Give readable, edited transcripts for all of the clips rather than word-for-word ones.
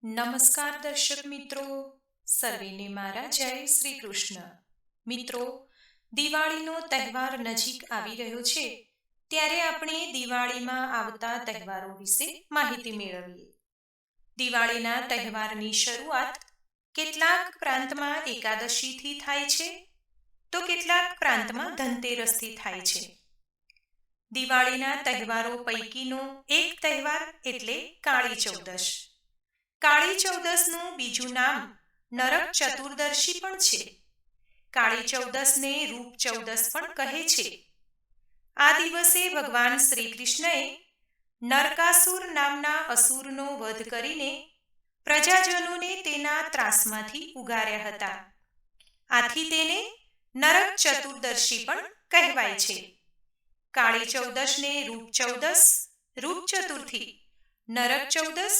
નમસ્કાર દર્શક મિત્રો, સર્વેને મારા જય શ્રી કૃષ્ણ. મિત્રો, દિવાળીનો તહેવાર નજીક આવી રહ્યો છે ત્યારે આપણે દિવાળીમાં આવતા તહેવારો વિશે માહિતી મેળવીએ. દિવાળીના તહેવારની શરૂઆત કેટલાક પ્રાંતમાં એકાદશીથી થાય છે તો કેટલાક પ્રાંતમાં ધનતેરસથી થાય છે. દિવાળીના તહેવારો પૈકીનો એક તહેવાર એટલે કાળી ચૌદશ. કાળી ચૌદસનું બીજું નામ નરક ચતુર્દશી પણ છે. કાળી ચૌદસને રૂપ ચૌદસ પણ કહે છે. આ દિવસે ભગવાન શ્રી કૃષ્ણએ નરકાસુર નામના અસુરનો વધ કરીને પ્રજાજનોને તેના ત્રાસમાંથી ઉગાર્યા હતા. આથી તેને નરક ચતુર્દશી પણ કહેવાય છે. કાળી ચૌદશને રૂપ ચૌદસ, રૂપ ચતુર્થી, નરક ચૌદસ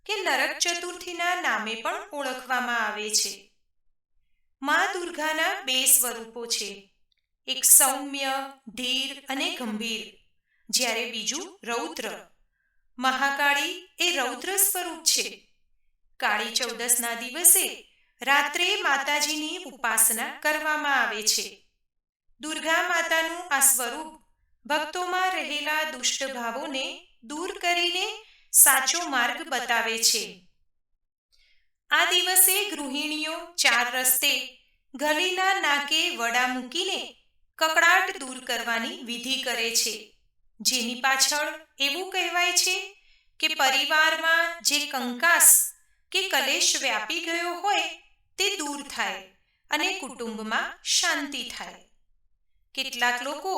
કે નરક ચતુર્થીના નામે પણ ઓળખવામાં આવે છે. મા દુર્ગાના બે સ્વરૂપો છે, એક સૌમ્ય, ધીર અને ગંભીર, જ્યારે બીજું રૌદ્ર. મહાકાળી એ રૌદ્ર સ્વરૂપ છે. કાળી ચૌદસના દિવસે રાત્રે માતાજીની ઉપાસના કરવામાં આવે છે. દુર્ગા માતાનું આ સ્વરૂપ ભક્તોમાં રહેલા દુષ્ટ ભાવોને દૂર કરીને સાચો માર્ગ બતાવે છે. આ દિવસે ગૃહિણીઓ ચાર રસ્તે ગલીના નાકે વડા મૂકીને કકળાટ દૂર કરવાની વિધિ કરે છે, જેની પાછળ એવું કહેવાય છે કે પરિવારમાં જે કંકાસ કે કલેશ વ્યાપી ગયો હોય તે દૂર થાય અને કુટુંબમાં શાંતિ થાય. કેટલાક લોકો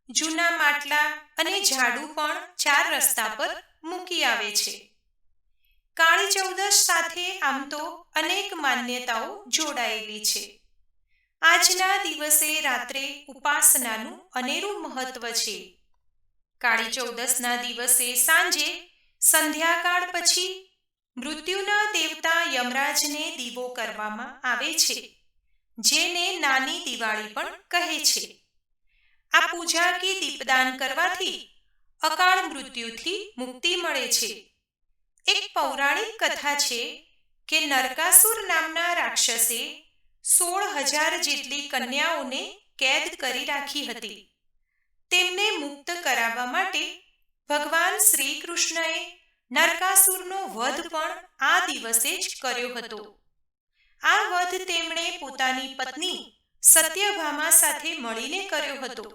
જૂના માટલા અને ઝાડુ પણ ચાર રસ્તા પર મૂકી આવે છે. કાળી ચૌદશ સાથે આમ તો અનેક માન્યતાઓ જોડાયેલી છે. આજના દિવસે રાત્રે ઉપાસનાનું અનેરું મહત્વ છે. કાળી ચૌદસના દિવસે સાંજે સંધ્યાકાળ પછી મૃત્યુના દેવતા યમરાજને દીવો કરવામાં આવે છે, જેને નાની દિવાળી પણ કહે છે. આ પૂજા કે દીપદાન કરવાથી અકાળ મૃત્યુથી મુક્તિ મળે છે. એક પૌરાણિક કથા છે કે નરકાસુર નામના રાક્ષસે 16,000 જેટલી કન્યાઓને કેદ કરી રાખી હતી. તેમને મુક્ત કરાવવા માટે ભગવાન શ્રી કૃષ્ણએ નરકાસુરનો વધ પણ આ દિવસે જ કર્યો હતો. આ વધ તેમણે પોતાની પત્ની સત્યભામા સાથે મળીને કર્યો હતો,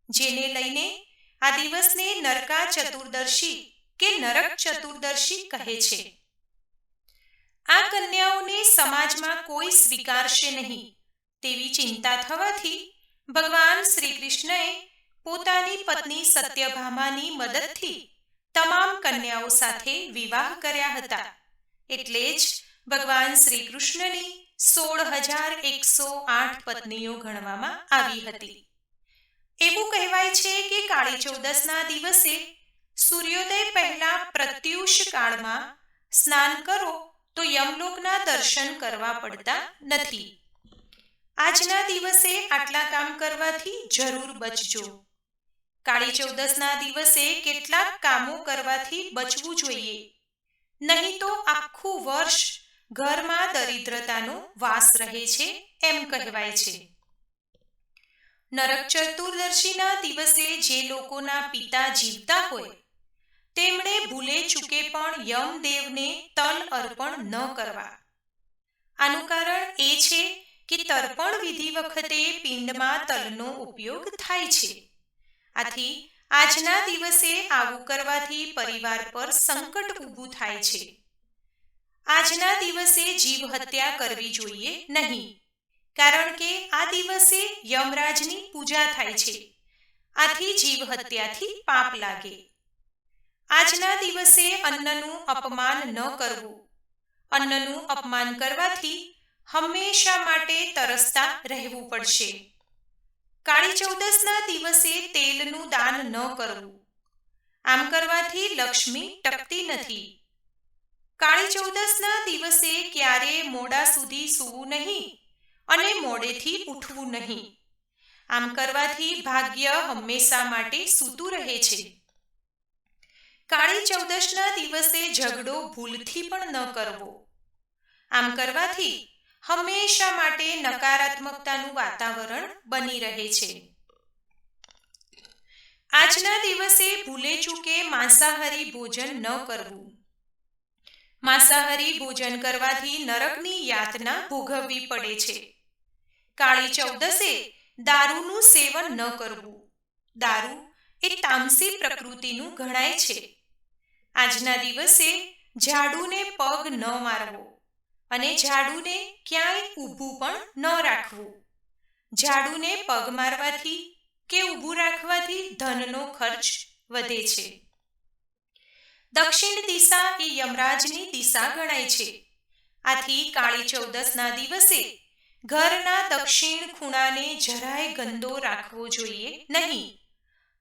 જેને લઈને આ દિવસને નરકા ચતુર્દશી કે નરક ચતુર્દશી કહે છે. આ કન્યાઓને સમાજમાં કોઈ સ્વીકારશે નહીં તેવી ચિંતા થવાથી ભગવાન શ્રી કૃષ્ણએ પોતાની પત્ની સત્યભામાની મદદથી તમામ કન્યાઓ સાથે વિવાહ કર્યા હતા. એટલે જ ભગવાન શ્રી કૃષ્ણની 16,108 પત્નીઓ ગણવામાં આવી હતી. એવું કહેવાય છે કે કાળી ચૌદસના દિવસે સૂર્યોદય પહેલા પ્રત્યુષ કાળમાં સ્નાન કરો તો યમલોકના દર્શન કરવા પડતા નથી. આજના દિવસે આટલા કામ કરવાથી જરૂર બચજો. કાળી ચૌદસના દિવસે કેટલાક કામો કરવાથી બચવું જોઈએ, નહીં તો આખું વર્ષ ઘરમાં દરિદ્રતાનો વાસ રહે છે એમ કહેવાય છે. નરક ચતુર્દશીના દિવસે જે લોકોના પિતા જીવતા હોય તેમણે ભૂલે ચૂકે પણ યમદેવને તલ અર્પણ ન કરવા. આનું કારણ એ છે કે તર્પણ વિધિ વખતે પિંડમાં તલનો ઉપયોગ થાય છે. આથી આજના દિવસે આવું કરવાથી પરિવાર પર સંકટ ઊભું થાય છે. આજના દિવસે જીવ હત્યા કરવી જોઈએ નહીં, કારણ કે આ દિવસે યમરાજની પૂજા થાય છે. આથી જીવ હત્યાથી પાપ લાગે. આજના દિવસે અન્નનું અપમાન ન કરવું. અન્નનું અપમાન કરવાથી હંમેશા માટે તરસતા રહેવું પડશે. કાળી ચૌદસના દિવસે તેલનું દાન ન કરવું. આમ કરવાથી લક્ષ્મી ટકતી નથી. કાળી ચૌદસના દિવસે ક્યારે મોડા સુધી સૂવું નહીં અને મોડેથી ઉઠવું નહીં. આમ કરવાથી ભાગ્ય હંમેશા માટે સૂતું રહે છે. કાળી ચૌદશના દિવસે ઝઘડો ભૂલથી પણ ન કરવો. આમ કરવાથી હંમેશા માટે નકારાત્મકતાનું વાતાવરણ બની રહે છે. આજના દિવસે ભૂલે ચૂકે માંસાહારી ભોજન ન કરવું. માંસાહારી ભોજન કરવાથી નરકની યાતના ભોગવવી પડે છે. કાળી ચૌદસે દારૂનું સેવન ન કરવું. દારૂ એ તામસી પ્રકૃતિનું ગણાય છે. આજના દિવસે ઝાડુને પગ ન મારવો અને ઝાડુને ક્યાંય ઊભું પણ ન રાખવું. ઝાડુને પગ મારવાથી કે ઊભું રાખવાથી ધનનો ખર્ચ વધે છે. દક્ષિણ દિશા એ યમરાજની દિશા ગણાય છે. આથી કાળી ચૌદસના દિવસે ઘરના દક્ષિણ ખૂણાને જરાય ગંદો રાખવો જોઈએ નહીં.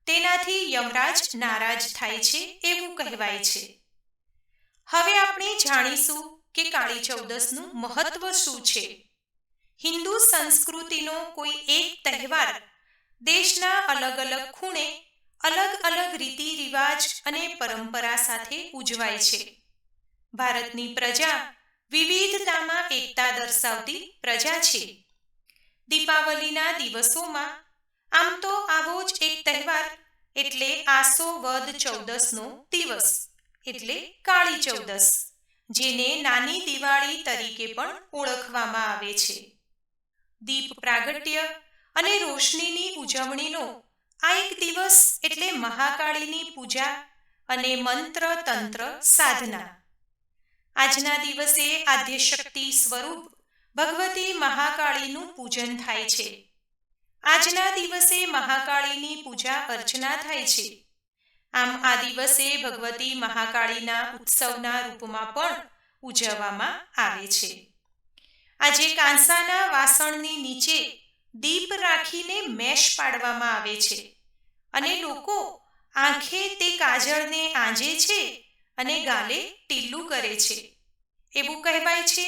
તેનાથી યમરાજ નારાજ થાય છે એવું કહેવાય છે. હવે આપણે જાણીશું કે કાળી ચૌદસનું મહત્વ શું છે. હિન્દુ સંસ્કૃતિનો કોઈ એક તહેવાર દેશના અલગ અલગ ખૂણે અલગ અલગ રીતિ રિવાજ અને પરંપરા સાથે ઉજવાય છે. ભારતની પ્રજા વિવિધતામાં એકતા દર્શાવતી પ્રજા છે. દીપાવલીના દિવસોમાં આમ તો આવો જ એક તહેવાર એટલે આસો વદ ચૌદસનો દિવસ એટલે કાળી ચૌદસ, જેને નાની દિવાળી તરીકે પણ ઓળખવામાં આવે છે. દીપ પ્રાગટ્ય અને રોશનીની ઉજવણીનો આ એક દિવસ એટલે મહાકાળીની પૂજા અને મંત્ર તંત્ર સાધના. આજના દિવસે આદ્યશક્તિ સ્વરૂપ ભગવતી મહાકાળીનું પૂજન થાય છે. આજના દિવસે મહાકાળીની પૂજા અર્ચના થાય છે. આમ આ દિવસે ભગવતી મહાકાળીના ઉત્સવના રૂપમાં પણ ઉજવવામાં આવે છે. આજે કાંસાના વાસણની નીચે દીપ રાખીને મેશ પાડવામાં આવે છે અને લોકો આંખે તે કાજળને આંજે છે અને ગાલે ટીલું કરે છે. એવું કહેવાય છે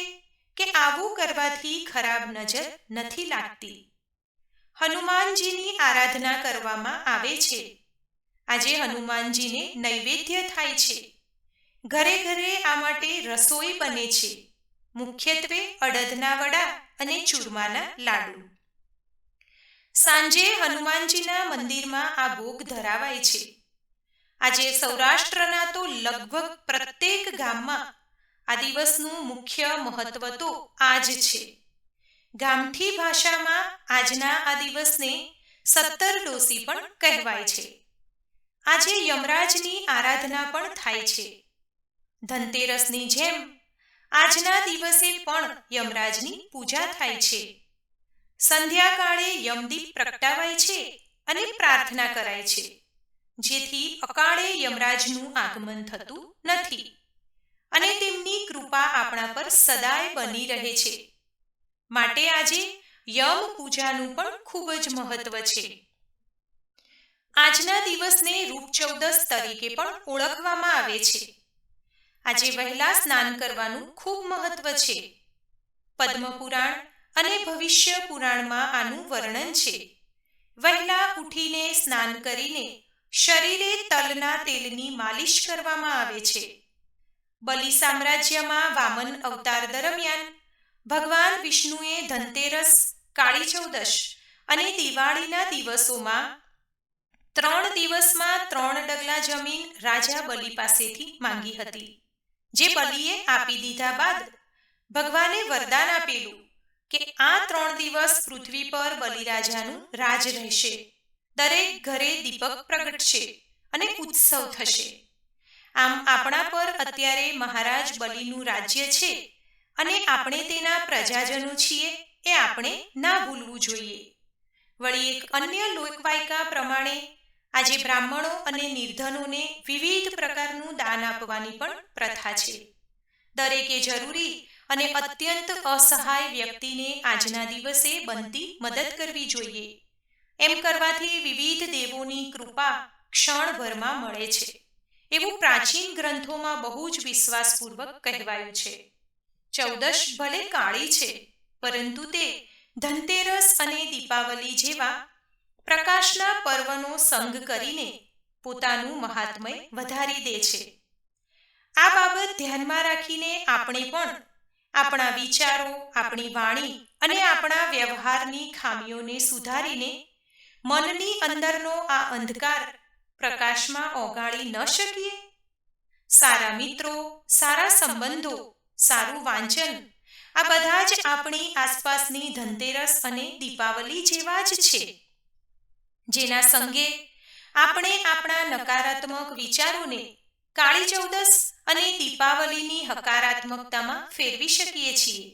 કે આવું કરવાથી ખરાબ નજર નથી લાગતી. હનુમાનજીની આરાધના કરવામાં આવે છે. આજે હનુમાનજીને નૈવેદ્ય થાય છે. ઘરે ઘરે આ માટે રસોઈ બને છે. મુખ્યત્વે અડદના વડા અને ચૂરમાના લાડુ. સાંજે હનુમાનજીના મંદિરમાં આ ભોગ ધરાવાય છે. આજે સૌરાષ્ટ્રના તો લગભગ પ્રત્યેક ગામમાં આ દિવસનું મુખ્ય મહત્વ તો આ જ છે. ગામઠી ભાષામાં આજના આ દિવસને 17 ડોસી પણ કહેવાય છે. આજે યમરાજની આરાધના પણ થાય છે. ધનતેરસની જેમ આજના દિવસે પણ યમરાજની પૂજા થાય છે. સંધ્યાકાળે યમદીપ પ્રગટાવાય છે અને પ્રાર્થના કરાય છે, જેથી અકાળે યમરાજનું આગમન થતું નથી અને તેમની કૃપા આપણા પર સદાય બની રહે છે. માટે આજે યમ પૂજાનું પણ ખૂબ જ મહત્વ છે. આજના દિવસને રૂપચૌદસ તરીકે પણ ઓળખવામાં આવે છે. આજે વહેલા સ્નાન કરવાનું ખૂબ મહત્વ છે. પદ્મપુરાણ અને ભવિષ્ય પુરાણમાં આનું વર્ણન છે. વહેલા ઉઠીને સ્નાન કરીને શરીરે તલના તેલની માલિશ કરવામાં આવે છે. બલિ સામ્રાજ્યમાં વામન અવતાર દરમિયાન ભગવાન વિષ્ણુએ ધનતેરસ, કાળી ચૌદશ અને દિવાળીના દિવસોમાં 3 દિવસમાં 3 ડગલા જમીન રાજા બલિ પાસેથી માંગી હતી, જે બલિએ આપી દીધા બાદ ભગવાને વરદાન આપેલું કે આ 3 દિવસ પૃથ્વી પર બલિરાજાનું રાજ રહેશે. દરેક ઘરે દીપક પ્રગટશે અને ઉત્સવ થશે. આમ આપણા પર અત્યારે મહારાજ બલિનું રાજ્ય છે અને આપણે તેના પ્રજાજનો છીએ એ આપણે ના ભૂલવું જોઈએ. વળી એક અન્ય લોકવાયકા પ્રમાણે આજે બ્રાહ્મણો અને નિર્ધનોને વિવિધ પ્રકારનું દાન આપવાની પણ પ્રથા છે. દરેકે જરૂરી અને અત્યંત અસહાય વ્યક્તિને આજના દિવસે બનતી મદદ કરવી જોઈએ. એમ કરવાથી વિવિધ દેવોની કૃપા ક્ષણભરમાં મળે છે એવું પ્રાચીન ગ્રંથોમાં બહુ જ વિશ્વાસપૂર્વક કહેવાયું છે. ચૌદશ ભલે કાળી છે, પરંતુ તે ધનતેરસ અને દીપાવલી જેવા પ્રકાશના પર્વનો સંગ કરીને પોતાનું મહાત્મય વધારી દે છે. આ બાબત ધ્યાનમાં રાખીને આપણે પણ આપણા વિચારો, આપણી વાણી અને આપણા વ્યવહારની ખામીઓને સુધારીને મનની અંદરનો આ અંધકાર પ્રકાશમાં ઓગાળી ન શકીએ? સારા મિત્રો, સારા સંબંધો, સારું વાંચન, આ બધા જ આપણી આસપાસની ધનતેરસ અને દીપાવલી જેવા જ છે, જેના સંગે આપણે આપણા નકારાત્મક વિચારોને કાળી ચૌદસ અને દીપાવલીની હકારાત્મકતામાં ફેરવી શકીએ છીએ.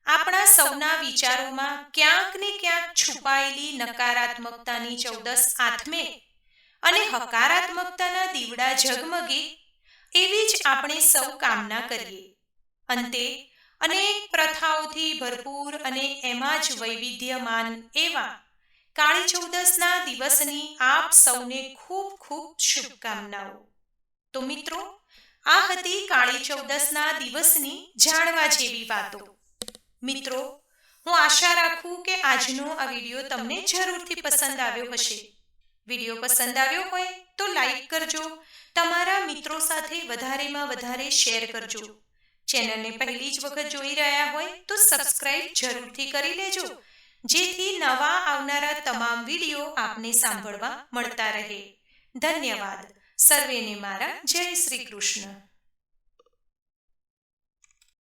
આપણા સૌના વિચારોમાં ક્યાંક ને ક્યાંક છુપાયેલી નકારાત્મકતાની ચૌદસ આથમે અને હકારાત્મકતાના દીવડા ઝગમગે, એવી જ આપણે સૌ કામના કરીએ. અંતે અનેક પ્રથાઓથી ભરપૂર અને એમાં જ વૈવિધ્યમાન એવા કાળી ચૌદસના દિવસની આપ સૌને ખૂબ ખૂબ શુભકામનાઓ. તો મિત્રો, આ હતી કાળી ચૌદસના દિવસની જાણવા જેવી વાતો. મિત્રો, હું આશા રાખું કે આજનો આ વિડીયો તમને જરૂરથી પસંદ આવ્યો હશે. વિડીયો પસંદ આવ્યો હોય તો લાઈક કરજો, તમારા મિત્રો સાથે વધારેમાં વધારે શેર કરજો. ચેનલને પહેલી જ વખત જોઈ રહ્યા હોય તો સબસ્ક્રાઇબ જરૂરથી કરી લેજો, જેથી નવા આવનારા તમામ વિડીયો આપને સાંભળવા મળતા રહે. ધન્યવાદ. સર્વેને મારા જય શ્રી કૃષ્ણ.